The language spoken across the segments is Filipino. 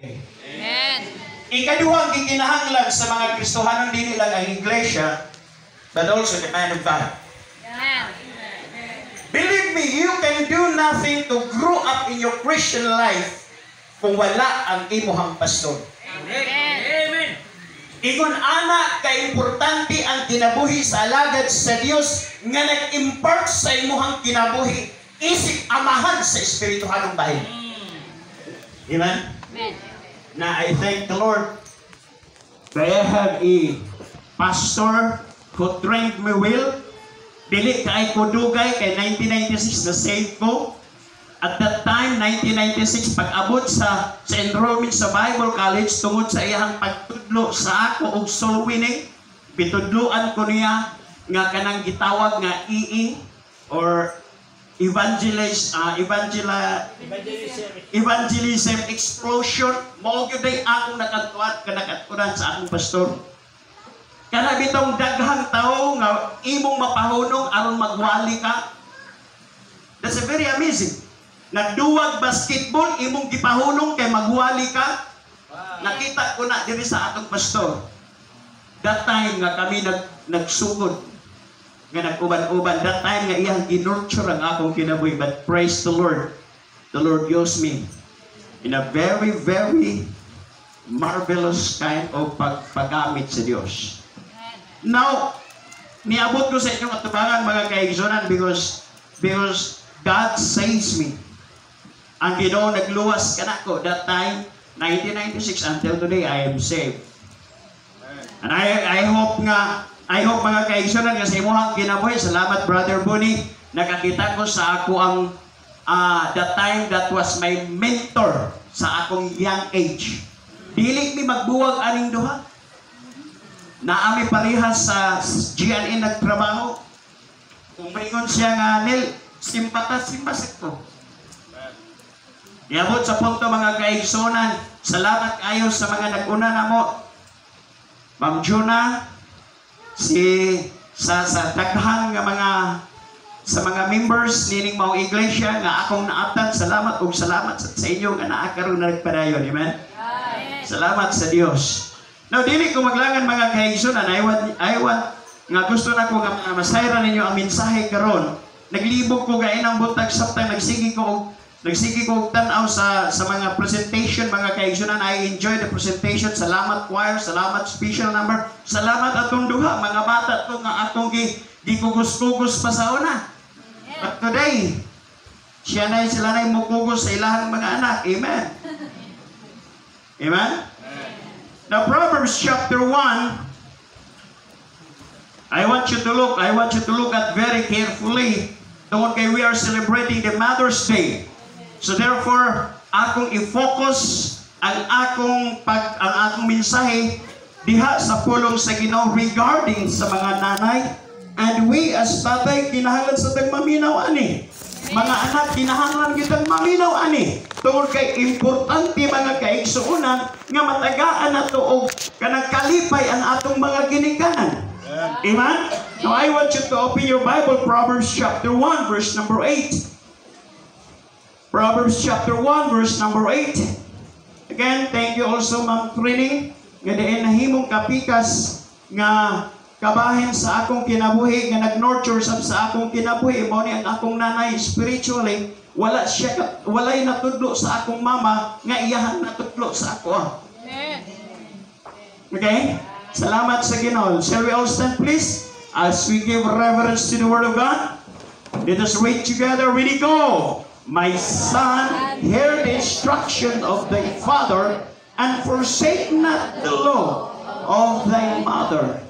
Amen. Ikaduhang gikinahanglan sa mga Kristohanon dili lang ang iglesia, but also the man of God. Amen. Believe me, you can do nothing to grow up in your Christian life kung wala ang imuhang pastor. Amen. Igon ana ka-importante ang kinabuhi sa alagad sa Dios nga nag-impart sa imuhang kinabuhi isip amahan sa espirituhanong bahin. Amen? Amen. Na I thank the Lord that I have a pastor who trained me well. Dili kay ko dugay kay 1996 na saved ko. At that time, 1996, pag-abot sa enrollment sa Bible College, tungod sa iyang pagtudlo sa ako og soul winning, bitudloan ko niya nga kanang gitawag nga EE or evangelism explosion. Mao gyud ay akong nakatuat kanakaturan sa akong pastor. Kana bitong daghang tawo nga imong mapahunong aron magwali ka. That's very amazing. Nagduwag basketball, imong gipahunong kay magwali ka. Nakita ko na diri sa atong pastor. That time nga kami nagsugod. Nga nag-uban-uban. That time nga iyang ginurture ang akong kinabuhi. But praise the Lord. The Lord used me in a very, very marvelous kind of paggamit sa Diyos. Now, niabot ko sa inyong atubangan mga kaigsunan because God saves me. Ang Ginoo nagluwas kanako that time 1996 until today I am saved. And I hope mga kaigsunan nga sa imong kinabuhi. Salamat Brother Bunny, nakakita ko sa ako ang that time that was my mentor sa akong young age. Dili mi magbuwag aning duha. Naami parehas sa GNA nagtrabaho. Kung maingon siya nga Nel, simpatas ko. Iabot sa punto mga kaigsunan, salamat kayo sa mga nag-una na mo. Ma'am Juna, sa daghang nga sa mga members nining mao iglesia nga akong naabtan, salamat ug salamat sa inyo nga naa karon na nagpadayon. Amen. Salamat sa Dios. Now dili ko maglangan mga kaigsunan, I want nga gusto na ko nga masayran ninyo ang mensahe karon. Naglibog ko gain ang butag sabtang nagsigi ko tanaw sa mga presentation mga kaigsunan. I enjoy the presentation. Salamat choir, salamat special number, salamat atong duha mga bata to nga atong gikugos-kugos pa sa una. But today, sila na mukugos sa ilahang mga anak. Amen. Amen. Now Proverbs chapter 1, I want you to look at very carefully. Tungod kay we are celebrating the Mother's Day. So therefore, akong i-focus ang akong mensahe diha sa pulong sa Ginoo regarding sa mga nanay. And we as tatay kinahanglan sa tagmaminaw ani. Mga anak kinahanglan kitang maminaw ani. Tungod kay importante mga kaigsuonan nga matagaan nato og kanang kalipay ang atong mga ginikanan. Amen. Now I want you to open your Bible, Proverbs chapter 1 verse number 8. Proverbs chapter 1 verse number 8. Again, thank you also Ma'am Trini nga diin nahimong kapikas nga kabahin sa akong kinabuhi nga nag-nurture sa akong kinabuhi. Mao ni ang akong nanay spiritually, walay natudlo sa akong mama nga iyahan natudlo sa ako. Amen. Okay? Salamat sa Ginoo. Shall we all stand please as we give reverence to the Word of God? Let us read together. Ready, go. My son, hear the instruction of thy father, and forsake not the law of thy mother.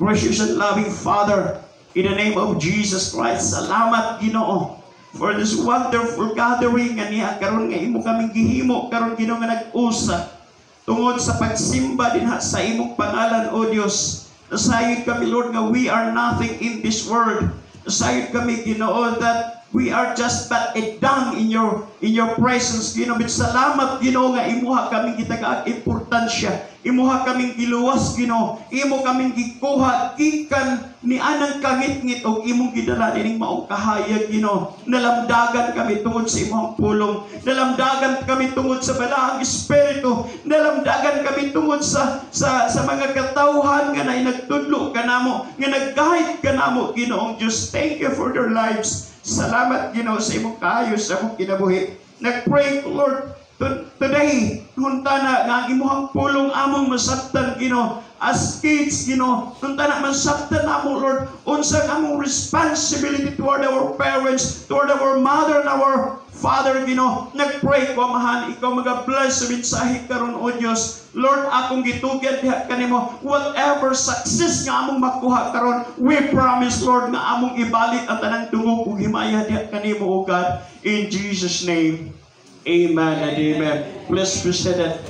Gracious and loving Father, in the name of Jesus Christ, salamat Ginoo for this wonderful gathering nga niya karon nga imo kaming gihimo karon Ginoo nga nag-usa tungod sa pagsimba dinha sa imong pangalan o Dios. Nasayod kami Lord nga we are nothing in this world. Nasayod kami Ginoo that We are just but a dung in your presence, Ginoo. Bit salamat, Ginoo, nga imuha kaming gitagaag importansya. Imuha kaming giluwas, Ginoo. Imo kaming gikuha gikan ni anang kangit-ngit og imong gidala dining maong kahayag, Ginoo. Nalamdagan kami tungod sa imong pulong. Nalamdagan kami tungod sa balaang espiritu. Nalamdagan kami tungod sa mga katawhan nga nagtudlo kanamo, nga nag-guide kanamo, Ginoong Diyos. Thank you for their lives. Salamat, Ginoo, sa imong kaayos sa imong kinabuhi. Nag-pray, Lord, today, hunta na nga ang imuhang pulong among masabtan, Ginoo. As kids, Ginoo, hunta na masabtan among, Lord, unsang among responsibility toward our parents, toward our mother and our father, Ginoo. Nag-pray ko, amahan, ikaw mag-bless sa mensahe karon, O Diyos. Lord, akong gitugyan diha kanimo, whatever success nga among makuha karon, we promise, Lord, nga among ibalik ang tanang dungog ug himaya diha kanimo, O God, in Jesus' name. Amen and amen. Please be seated.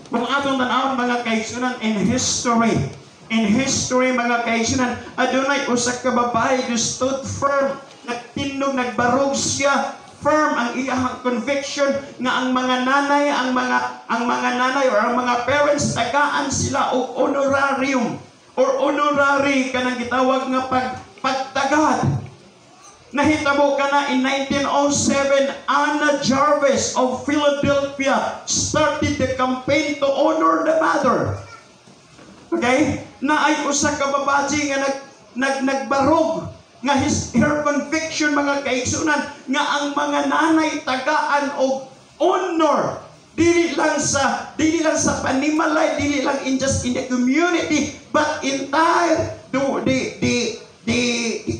Kung atong tanawon, mga kaigsunan, in history, mga kaigsunan, adunay usa ka babae who stood firm, nagtindog, nagbarog siya, firm ang iyang conviction nga ang mga nanay, ang mga nanay or ang mga parents tagaan sila og honorarium or honorary kanang gitawag nga pagtagad. Nahitabo ka na in 1907, Anna Jarvis of Philadelphia started the campaign to honor the mother. Okay? Na ay usa ka babaji nga nagbarog nga her conviction, mga kaigsunan, nga ang mga nanay tagaan og honor dili lang sa panimalay, dili lang just in the community, but entire the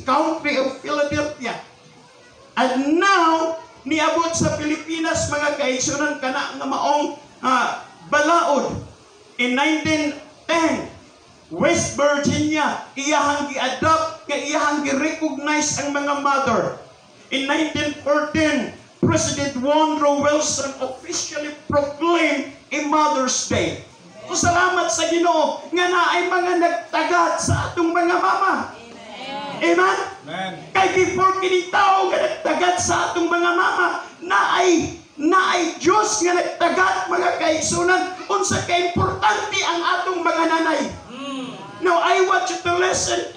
country of Philadelphia. And now niabot sa Pilipinas, mga kaigsunan, kana nga maong balaod in 1910. West Virginia, iyahang gi-adopt, iyahang gi-recognize ang mga mother. In 1914, President Woodrow Wilson officially proclaimed a Mother's Day. So, salamat sa Ginoo nga naay mga nagtagad sa atong mga mama. Amen? Amen. Kay before kini tao nga nagtagad sa atong mga mama, naay Diyos nga nagtagad, mga kaigsunan, unsa ka importante ang atong mga nanay. Now, I want you to listen.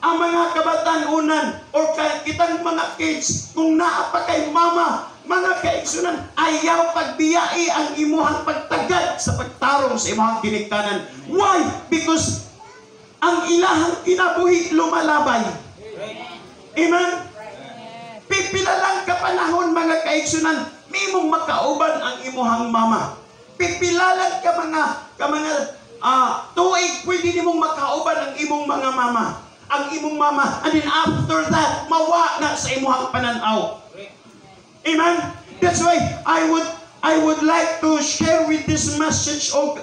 Ang mga kabataan-unan or kitang mga kids, kung naa pa kay mama, mga kaigsunan, ayaw pagbiyai ang imuhang pagtagad sa pagtarong sa imuhang giniktanan. Why? Because ang ilahang kinabuhi lumalabay. Amen? Pipila lang ka panahon, mga kaigsunan, mimong makauban ang imuhang mama. Pipila lang ka mga tuig, pwede nimong makauban ang imong mga mama. Ang imong mama. And then after that, mawa na sa imuhang pananaw. Amen? That's why I would like to share with this message of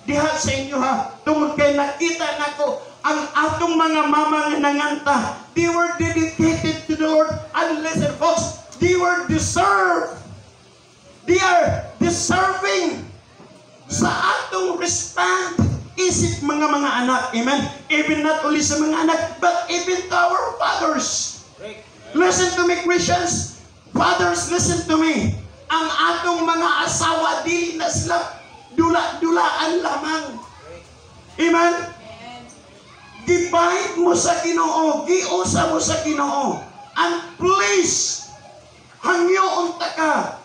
diha sa inyo, ha. Tungod kay nakita nako ang atong mga mama nga nanganta. They were dedicated to the Lord. And listen, folks, they were deserved. They are deserving sa atong respond, isip mga anak. Amen? Even not only sa mga anak, but even to our fathers. Listen to me, Christians. Fathers, listen to me. Ang atong mga asawa, di na sila dula-dulaan lamang. Amen? Gibahit mo sa Ginoo, giusa mo sa Ginoo. And please, hangyoon ta ka,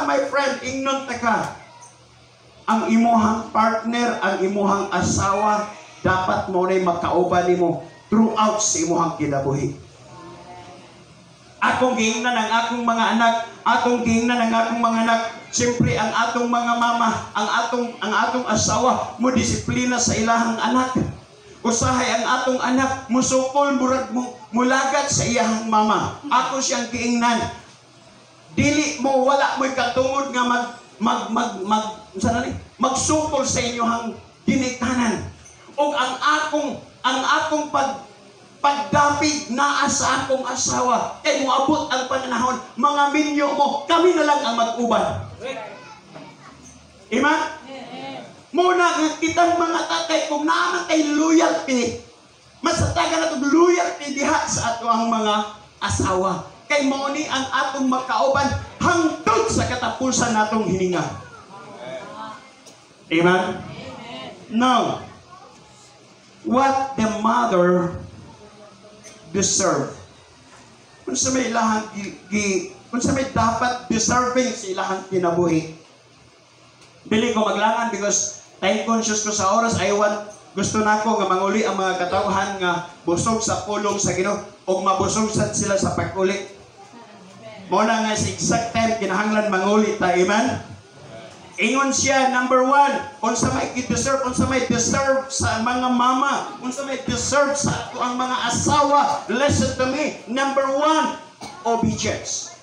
my friend, ingnon ta ka. Ang imuhang partner, ang imuhang asawa, dapat mo na makauban nimo throughout sa imuhang kinabuhi. Akong giingnan ang akong mga anak, siyempre ang atong mga mama, ang atong asawa, mo disiplina sa ilahang anak. Usahay ang atong anak, musukol, mulagat sa iyahang mama. Ako siyang giingnan. Dili mo, wala mo'y katungod nga magsukol sa inyohang giniktanan. O ang akong pagdapig naa sa akong asawa, kay moabot ang panahon, mga minyo mo, kami na lang ang mag-uban. Amen? Muna nga kitang mga tatay, kung naman kay loyalty, Masatagan nato loyalty diha sa ato ang mga asawa. Kay mao ni ang atong makauban hangtod sa katapusan natong hininga. Amen? Now, what the mother deserve? Kung sa may ilahang kung sa may dapat deserving sa ilahang kinabuhi. Dili ko maglangan because time conscious ko sa oras. Gusto nako nga manguli ang mga katawhan nga busog sa pulong sa Ginoo o mabusog sila sa pag-uli. Mo na nga sa exact time kinahanglan manguli ta. Amen? Ingon siya, number 1, unsa may deserve, unsa may deserve sa mga mama, unsa may deserve sa ato ang mga asawa. Listen to me. Number 1, obedience.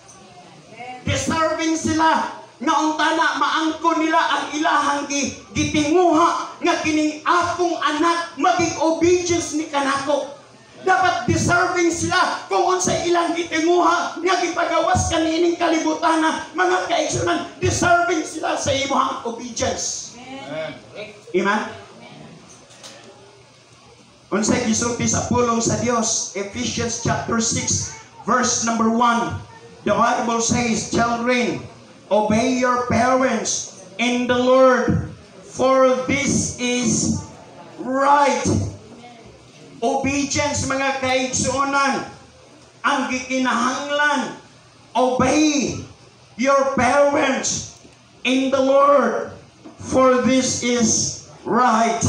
Deserving sila nga untana maangkon nila ang ilahang gitinguha nga kining akong anak maging obedience ni kanako. Dapat deserving sila kung unsa ilang gitinguha nga gipagawas kanining kalibutan na mga kaigsunan. Deserving sila sa imong obedience. Amen. Unsay gisulti sa pulong sa Dios, Ephesians chapter 6 verse number 1. The Bible says, children, obey your parents in the Lord, for this is right. Obedience, mga kaigsuonan, ang gikinahanglan. Obey your parents in the Lord, for this is right.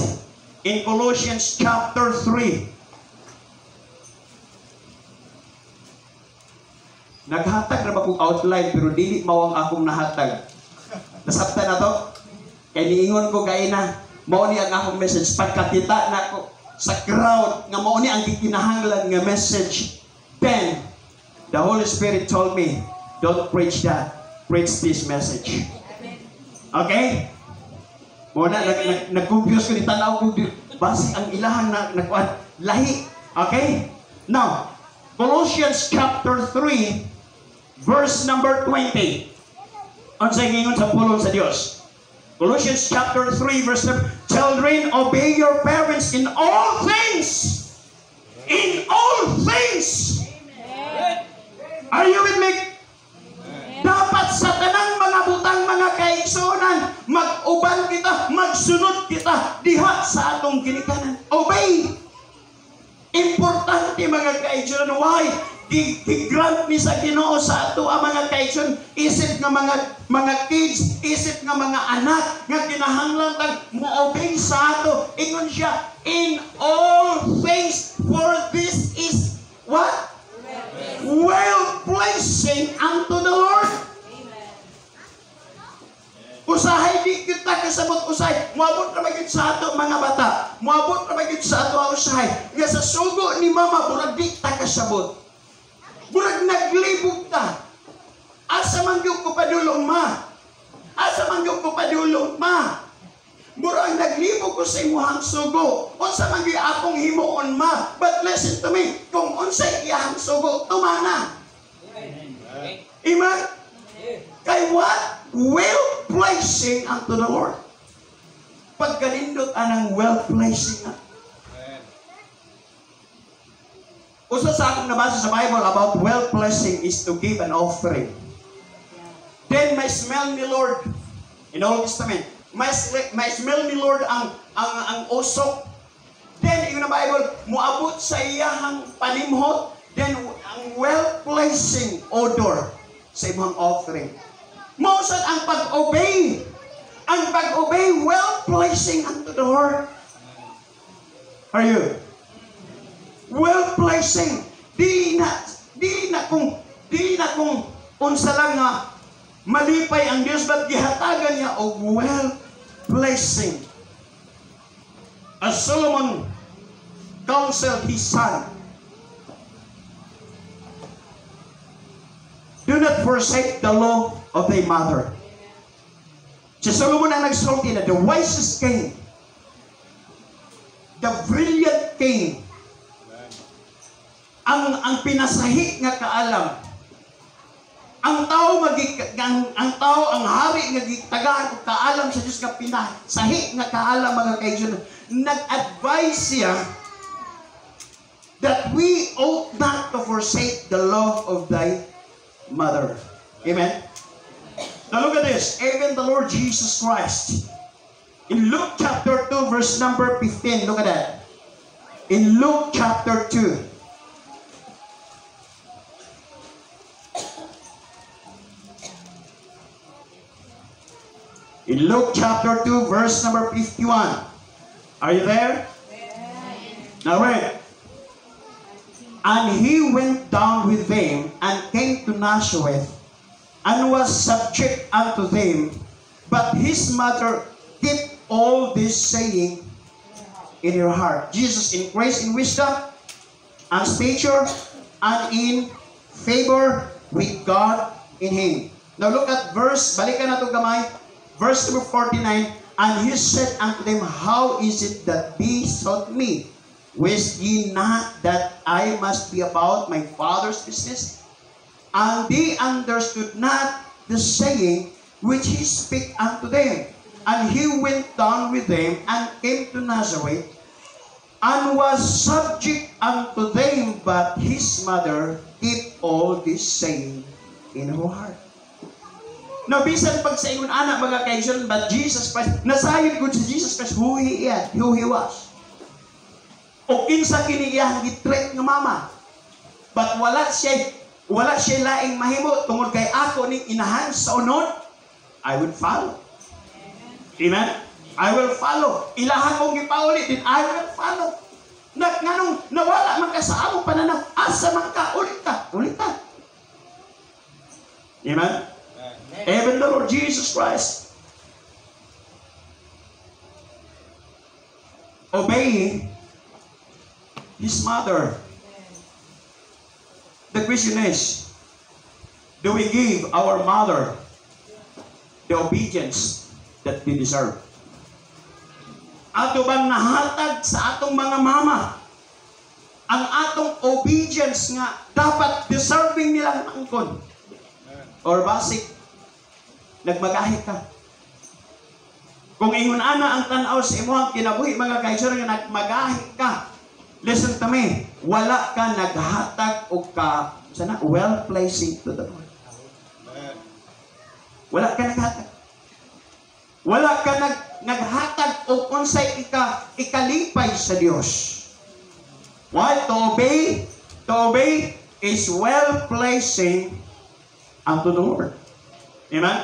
In Colossians chapter 3, naghatag na ba kong outline pero dili mao ang akong nahatag. Nasabtan na to? Kaya niingon ko gaya na, mao ni ang akong message. Pagkakita na ko sa crowd, nga mao ni ang gikinahanglan nga message. Then, the Holy Spirit told me, don't preach that. Preach this message. Okay? Muna, nag-confuse ko, nitanaw ko, basi ang ilahan na lahi. Okay? Now, Colossians chapter 3, verse number 20. Unsay gingon sa pulong sa Dios. Colossians chapter 3 verse number, children, obey your parents in all things. In all things. Are you with me? Dapat sa tanang mga butang, mga kaigsunan, mag-uban kita, magsunod kita diha sa atong ginikanan. Obey. Importante, mga kaigsunan. Why? I-grant ni sa Ginoo sa ato ang mga kaigsunan, isip nga mga kids, isip nga mga anak nga kinahanglan tang mo-obey sa ato. Ingon siya, in all things, for this is what? Well-pleasing unto the Lord. Usahay di kita kasabot usahay. Muabot na magiging sa ato mga bata. Muabot na magiging sa ato ang usahay. Nga sa sugo ni mama, burag di ta kasabot. Burag naglibog ta. Asa man yung kupadulong ma. Asa man yung kupadulong ma. Burag naglibog ko sa imuhang sugo. Unsa man yung akong himuon ma. But listen to me. Kung unsay iyahang sugo, tumana. Amen? Kay what? Well-pleasing unto the Lord. Pagkalindot anang well-pleasing na. Usa sa akong nabasa sa Bible about well-pleasing is to give an offering. Then may smell ni Lord in Old Testament. May smell ni Lord ang usok. Then in the Bible, muabot sa iyahang panimhot. Then ang well-pleasing odor sa imong offering. Mausad ang pag-obey. Ang pag-obey, well-pleasing unto the Lord. Are you? Well-pleasing. Di na kung unsa lang nga malipay ang Diyos, but gihatagan niya og well-pleasing. As Solomon counseled his son, do not forsake the law of thy mother. Si Solomon ang nagsulti na the wisest king, the brilliant king, ang pinasahi nga kaalam. Ang tao ang hari nga gitagaan og kaalam sa Dios nga pinasahi nga kaalam, mga kaibigan. Nag-advise siya that we ought not to forsake the love of thy mother. Amen? Now look at this. Even the Lord Jesus Christ, in Luke chapter 2, verse number 15, look at that. In Luke chapter 2, in Luke chapter 2, verse number 51. Are you there? Now read. And he went down with them and came to Nazareth and was subject unto them. But his mother kept all this saying in her heart. Jesus increased in wisdom and stature and in favor with God in him. Now look at verse, balikan na ito gamay. Verse number 49, and he said unto them, how is it that ye sought me? Wist ye not that I must be about my Father's business? And they understood not the saying which he spake unto them. And he went down with them and came to Nazareth, and was subject unto them, but his mother kept all this saying in her heart. Now, bisan pag sa ingon anak mga kaibigan, but Jesus Christ, nasayod ko si Jesus Christ who he is, who he was. O kinsa kini iyang gitreat nga mama. But wala siya laing mahimo tungod kay ako ning inahan sa unod, I will follow. Amen? I will follow. Ilahan kong gipauli din, I will follow. Nganong nawala man ka sa among pananaw, asa man ka, ulit ka. Amen? Even the Lord Jesus Christ obeying his mother. The question is, do we give our mother the obedience that we deserve? Ato bang nahatag sa atong mga mama ang atong obedience nga dapat deserving nilang angkon? Or basic, nagmagahi ka. Kung ingon ana ang tanaw sa imong kinabuhi mga kaibigan nga nagmagahi ka, listen to me, wala ka naghatag o ka well pleasing to the Lord. Wala ka naghatag. Wala ka naghatag o unsay ikalipay sa Dios. Why? To obey is well pleasing unto the Lord. Amen?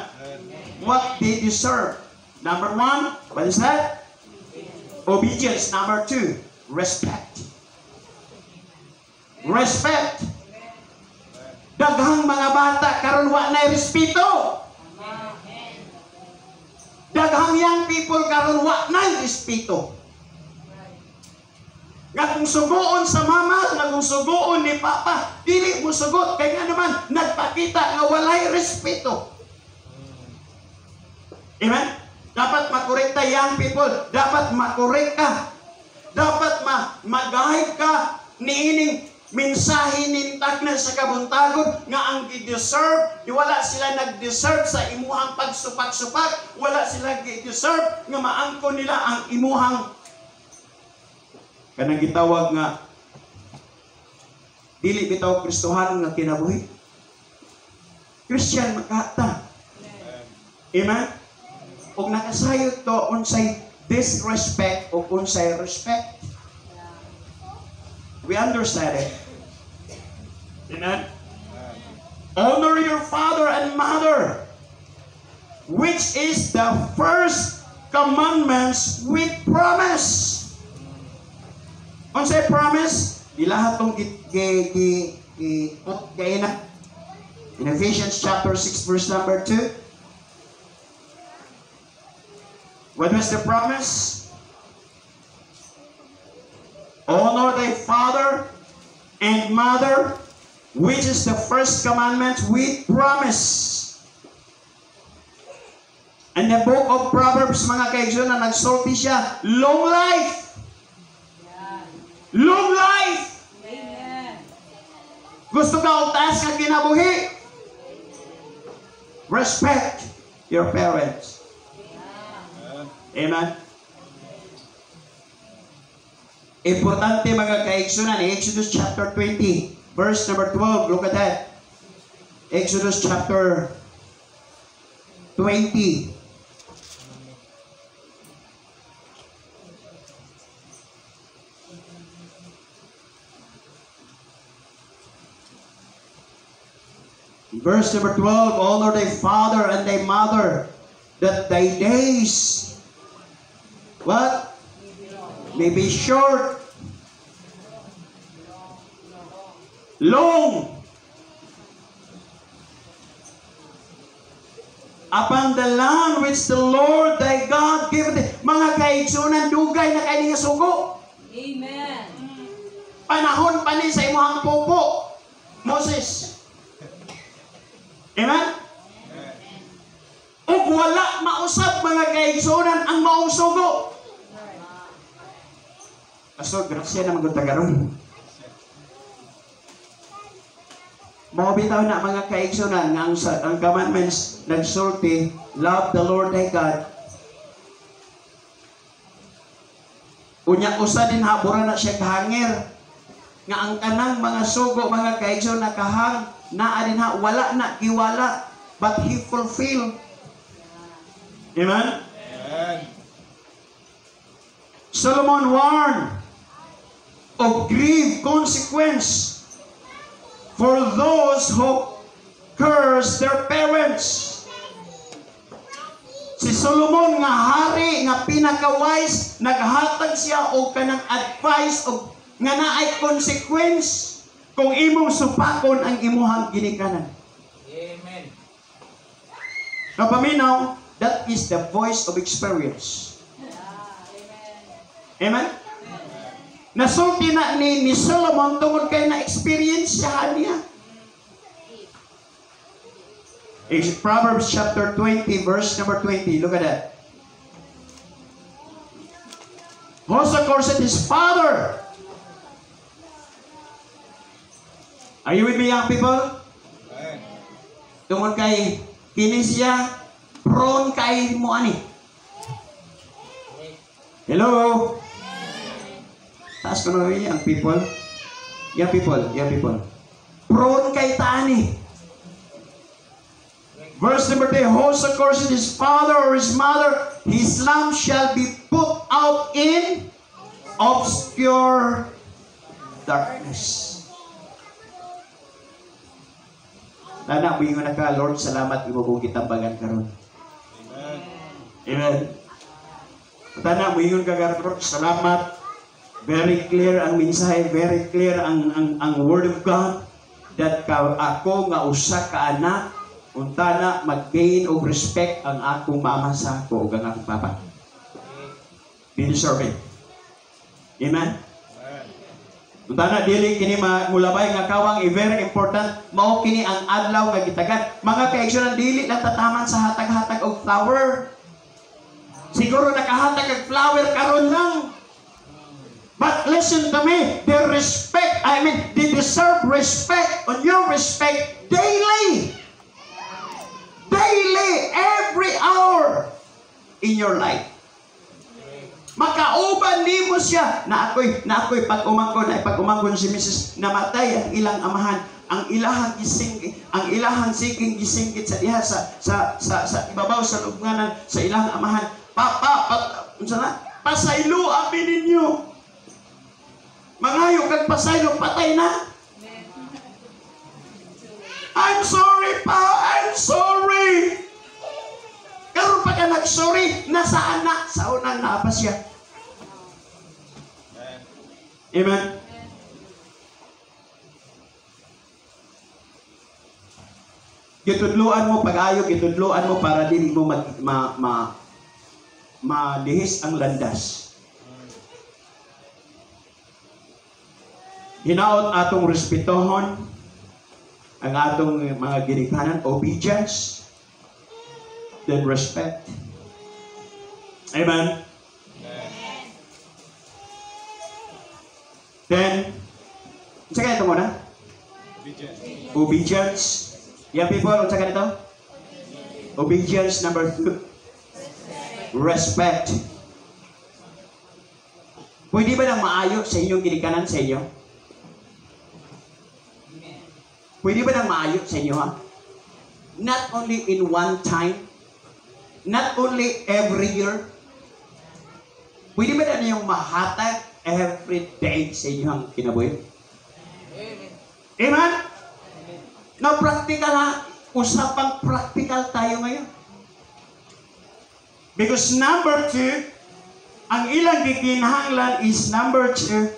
What they deserve. Number 1, what is that? Obedience. Number 2, respect. Respect. Daghang mga bata karon wa na respeto. Daghang young people karon wa na respeto. Nga kung sugoon sa mama, nga kung sugoon ni papa, dili mo sugot kay nga naman nagpakita nga walay respeto. Amen? Dapat makorekta young people. Dapat makorek ka. Dapat mag-guide ka niining mensahe nintag na sa kabuntagod nga ang gi-deserve, wala sila nag-deserve sa imuhang pagsupak-supak, wala sila gi-deserve nga maangkon nila ang imuhang kanang gitawag nga dili bitaw Kristohanon nga kinabuhi. Christian makata. Amen? Og nakasayod to unsay disrespect o unsay respect. We understand it. Amen? Honor your father and mother, which is the first commandments with promise. Unsay promise? Ilahat tong gaina. In Ephesians chapter 6 verse number 2. What was the promise? Honor thy father and mother, which is the first commandment with promise. And the book of Proverbs, mga kaibigan, na nagsulti siya, long life. Long life. Amen. Gusto ka o taas ka kinabuhi? Respect your parents. Amen. Importante mga kaigsunan, Exodus chapter 20, verse number 12. Look at that. Exodus chapter 20. Verse number 12, honor thy father and thy mother, that thy days, what? May be short, long, upon the land which the Lord thy God giveth thee. Mga kaigsunan, dugay na kayo nga sugo. Amen. Panahon pa ni sa imuhang pupo, Moses. Amen? Ug wala mausap mga kaigsunan ang maong sugo. Pastor, grasya na magutagaron. Mabitaw na mga kaigsunan nga ang commandments nagsulti, love the Lord thy God. Unya usa din habura na siya kahangir nga ang kanang mga sugo mga kaigsunan nakahang naa din ha wala na giwala but he fulfill. Amen? Amen. Solomon warned of grave consequence for those who curse their parents. Si Solomon nga hari nga pinaka-wise naghatag siya og kanang advice og nga naay consequence kung imong supakon ang imuhang ginikanan. Amen. Napaminaw, that is the voice of experience. Amen? Nasulti na ni Solomon tungod kay na-experience siya niya. Proverbs chapter 20, verse number 20. Look at that. Hosea cursed his father. Are you with me, young people? Tungod kay kini siya prone kay mo ani. Hello? Taas ko na young people. Young people. Prone kay tani. Verse number 3, whoso curses his father or his mother, his lamp shall be put out in obscure darkness. Nana, mo yung naka, Lord, salamat, imubong kitambagan karon. Amen. Amen. Tana, mo yung kagaron, Lord, salamat. Very clear ang mensahe, very clear ang word of God, that ako nga usa ka anak, untana mag-gain og respect ang akong mama sa ako ug ang akong papa. Be deserving. Amen. Untana dili kini mulabay nga kawang very important mao kini ang adlaw nga gitagan. Mga kaigsunan dili lang tataman sa hatag-hatag og flower. Siguro nakahatag og flower karon lang. But listen to me, they deserve respect on your respect daily. Daily, every hour in your life. Makauban nimo siya na ako'y pag-umangkon si Mrs. namatay ang ilang amahan, ang ilahang siging gisingkit sa diha sa ibabaw sa lubnganan sa ilang amahan. Pasaylo abi ninyo. Mangayo kag pasaylo patay na. I'm sorry pa, I'm sorry. Karon pa ka nag-sorry, nasa anak sa unang naapa siya. Amen. Gitudluan mo pag-ayo, gitudluan mo para dili mo malihis ang landas. Hinaot atong respetohon ang atong mga ginikanan, obedience, then respect. Amen. Then, unsa ka ito muna? Obedience. Yeah, people, unsa ka ito? Obedience number 2. Respect. Pwede ba nang maayo sa inyong ginikanan sa inyo? Pwede ba nang maayo sa inyo, ha? Not only in one time, not only every year. Pwede ba na niyong mahatag every day sa inyong kinabuhi? Amen? Now, practical, ha? Usapang practical tayo ngayon. Because number 2, ang ilang gikinahanglan is number 2,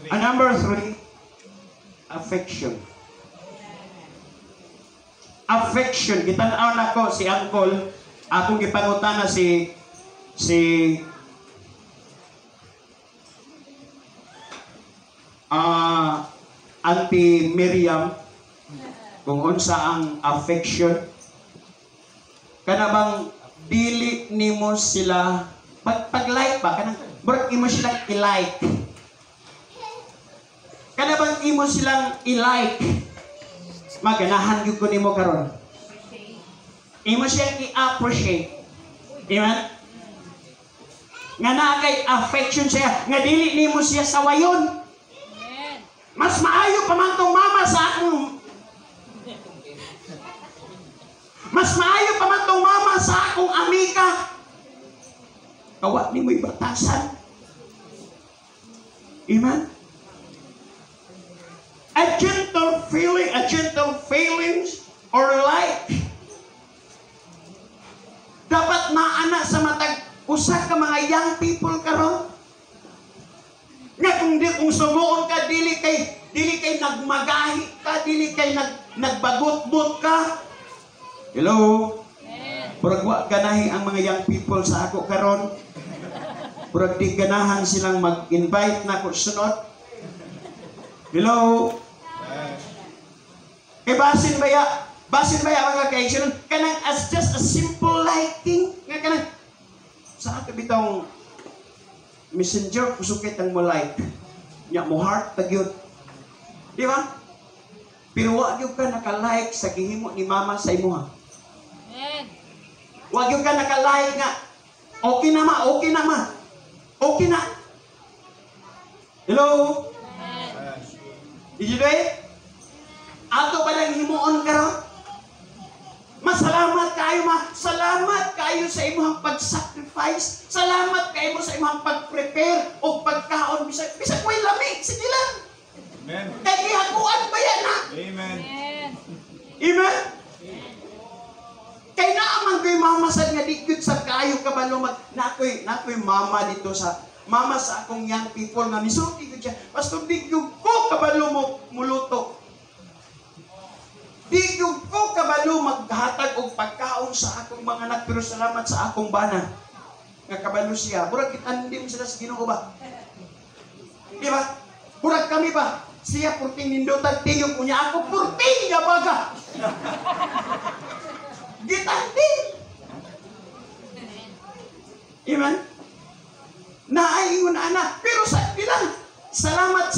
and number 3, affection. Affection. Gitanaw na ko si Uncle, akong gipangutana si Auntie Miriam kung unsa ang affection. Kana bang dili nimo sila pag-like ba kanang burag imo silang i-like. Kana bang imo silang i-like, maganahan gyud ko nimo karon. Imo siya i-appreciate. Amen? Nga naa kay affection siya, nga dili nimo siya sawayon. Mas maayo pa man tong mama sa akong Mas maayo pa man tong mama sa akong amiga. Kawa ni mo'y batasan. Amen? A gentle feelings or like. Dapat maana sa matag usa ka mga young people karon. Nga kung suguon ka, dili kay nagmagahi ka, dili kay nagbagot-bot ka. Hello? Purag wa ganahi ang mga young people sa ako karon. Purag di ganahan silang mag-invite na ko sunod. Hello? Basin ba ya mga kaigsyon? Kanang as just a simple liking. Nga kanang sa ato bitong messenger, kusukit ang mo like. Nya mo heart tagyod. Di ba? Pero wag yung ka naka-like sa gihimo ni mama sa imuha. Wag yung ka naka-like nga. Okay na ma. Okay na. Hello? Did you do it? Ato ba lang himuon karon? Masalamat kayo ma. Salamat kayo sa imong pag-sacrifice. Salamat kayo sa imong pag-prepare o pagkaon. Bisag ko'y lamig. Sige lang. Amen. Kaya gihaguan ba yan ha? Amen. Amen? Kaya naaman ko'y mamasad nga di sa kayo kabalo nako'y mama dito sa mama sa akong young people nga misulti ko siya. Pastor, di ko kabalo mo muluto. Di ko kabalo maghatag og pagkaon sa akong mga anak, pero salamat sa akong bana nga kabalo siya. Burag itandim sila sa Ginoo ba? Di ba? Burag kami ba? Siya purting nindutan tingog unya ako purting nga baga. Gitandim. Amen? Naaingon ana, pero sa bilang salamat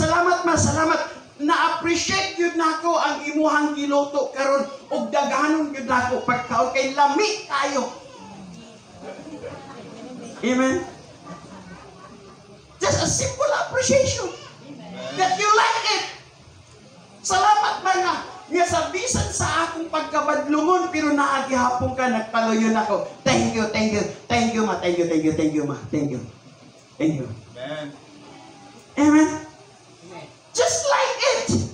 na-appreciate yun nako ang imuhang giluto karon og daghanon yun nako pagkaon kay lami tayo. Amen. Just a simple appreciation that you like it. Salamat man nga sa bisan sa akong pagkabadlungon pero naagihapon ka nagpaluyon ako. Thank you ma. Thank you ma. Thank you. Amen. Amen. Just like it.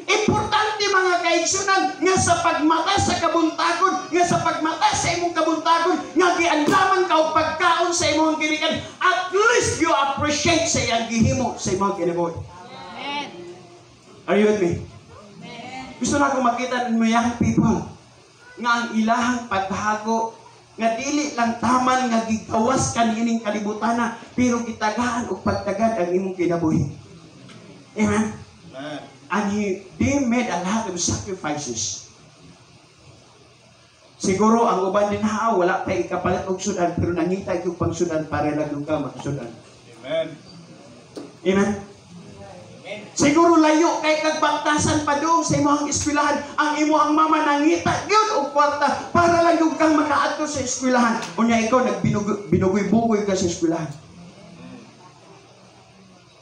Importante mga kaigsunan nga sa pagmata sa kabuntagon, nga sa pagmata sa imong kabuntagon, nga giandaman ka og pagkaon sa imong ginikan, at least you appreciate sa iyang gihimo sa imong kinabuhi. Amen. Are you with me? Amen. Gusto na akong makita ng young people nga ang ilahang paghago nga dili lang taman nga gigawas kanining kalibutana pero gitagahan og pagtagad ang imong kinabuhi. Amen. Amen. And they made a lot of sacrifices. Siguro ang uban din wala pa ikapalit og sudan pero nangita yung pangsudan para lang ka magsudan. Amen. Amen. Siguro layo kay kagbaktasan pa doon sa imong eskwelahan. Ang imong mama nangita gyud og kwarta para lang yung kang makaadto sa eskwelahan. Unya ikaw nagbinugoy-bugoy ka sa eskwelahan.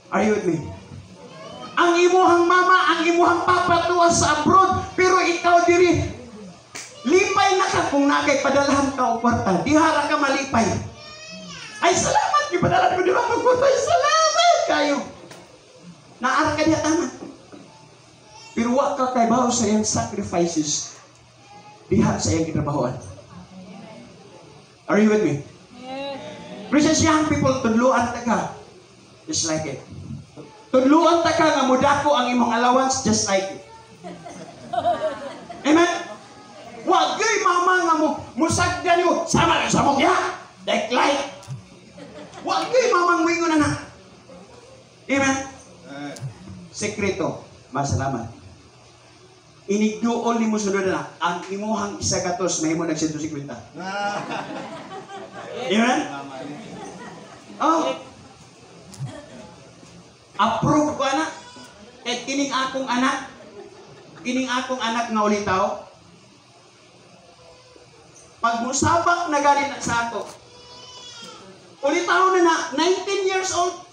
Are you with me? Ang imuhang mama, ang imuhang papa tuwa sa abroad, pero ikaw diri, lipay na ka kung nakay padalahan ka o kwarta. Dihara ka malipay. Ay, salamat! Ipadala ko di ba magkwarta? Ay, salamat kayo! Naara ka diya tanan. Pero wag ka kay bahaw sa iyang sacrifices diha sa iyang kitrabahoan. Are you with me? Precious young people, tudluan ta ka. Just like it. Tudluan ta ka nga mudako ang imong allowance just like it. Amen? Wag kay mama nga mo musagdan mo sama ka sa mo ya. Like light. Wag kay mamang wingon na. Amen? Sekreto, masalamat. Inigduol ni mo sunod na ang imuhang isa katos may mo nag-150. Amen? Oh. Approve ko anak. At kining akong anak nga ulitaw. Pag musabak na ganin sa ako. Ulitaw na 19 years old.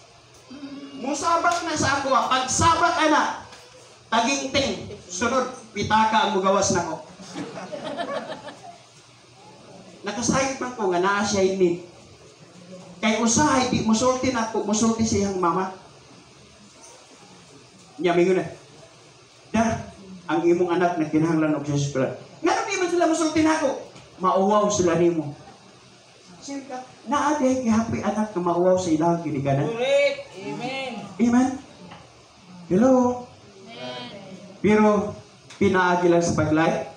Musabak na sa ako. Pag sabak anak, taging-ting. Sunod, pitaka ang mugawas na ko. Nakasayit man ko nga naa siya ini. Kay usahay, di musulti na ko, musulti siyang mama. Nyamingon na. Dar, ang imong anak na kinahanglan og Jesus Christ. Ngano di man sila musulti na ako? Mauwaw sila nimo. Siyempre, naaday kihapi anak na mauwaw sa ilang kiniganan. Correct. Amen. Amen? Hello? Amen. Pero, pinaagi lang sa paglay.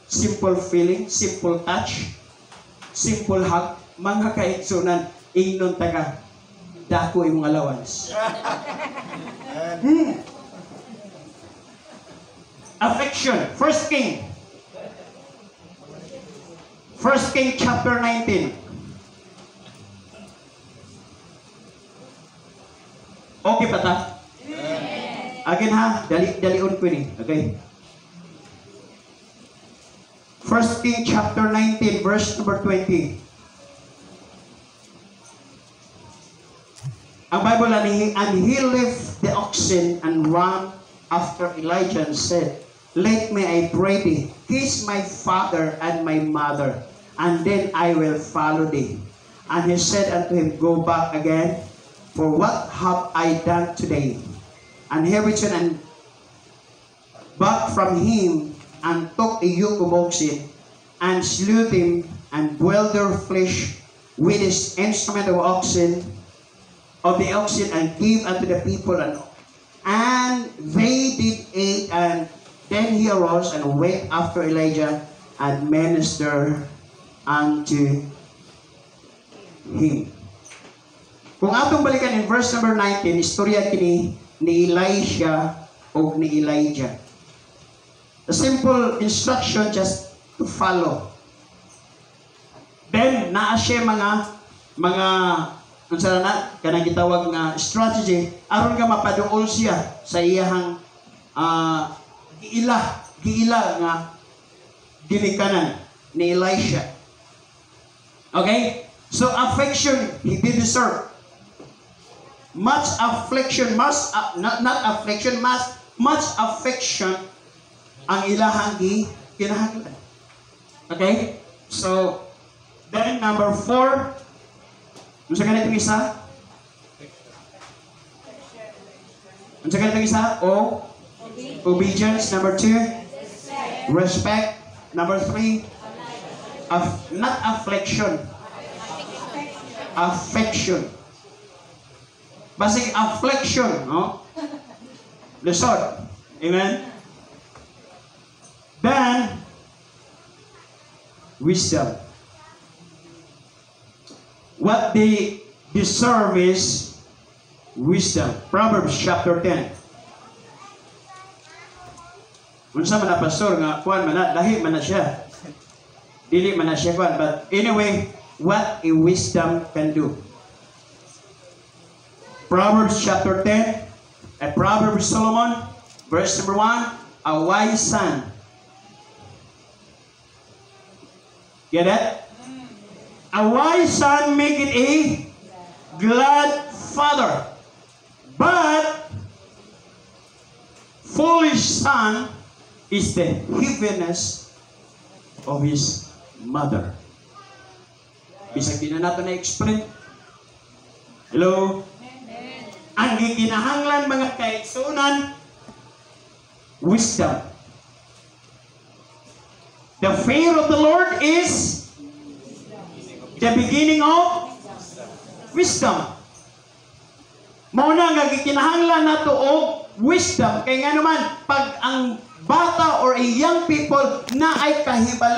Simple feeling, simple touch, simple hug, mga kaigsunan, ingnon taga, dako imong allowance. Affection. First King chapter 19. Okay pa ta? Again ha, dalion ko ni. Okay. First King chapter 19 verse number 20. Ang Bible, and he left the oxen and ran after Elijah and said, let me, I pray thee, kiss my father and my mother, and then I will follow thee. And he said unto him, go back again, for what have I done today? And he returned and back from him, and took a yoke of oxen, and slew them, and boiled their flesh with his instrument of the oxen, and gave unto the people, and they did eat, and then he arose and went after Elijah, and ministered unto him. Kung atong balikan in verse number 19, istorya kini ni Elisha o ni Elijah. A simple instruction just to follow. Then, naa siya mga unsa na kanang gitawag nga strategy aron nga mapaduol siya sa iyahang giila nga ginikanan ni Elisha. Okay? So affection he did deserve. Much affliction, much affection ang ilahang kinahanglan. Okay? So then number 4, unsa ganito isa? Unsa ganito isa? Obedience. Number 2, respect. Number 3, not affliction. Affection. Basig affliction, no? Lesson. Amen? Then, wisdom. What they deserve is wisdom. Proverbs chapter 10. Unsa man na pastor nga kuan man na lahi man na siya. Dili man na siya kuan, but anyway, what a wisdom can do. Proverbs chapter 10, a proverb of Solomon, verse number 1, a wise son. Get that? A wise son maketh a glad father, But foolish son is the heaviness of his mother. Bisag di na nato na-explain. Hello? Ang gikinahanglan mga kaigsunan, wisdom. The fear of the Lord is the beginning of wisdom. Mauna nga gikinahanglan nato og wisdom. Kaya nga naman, pag ang bata or a young people na ay kahibala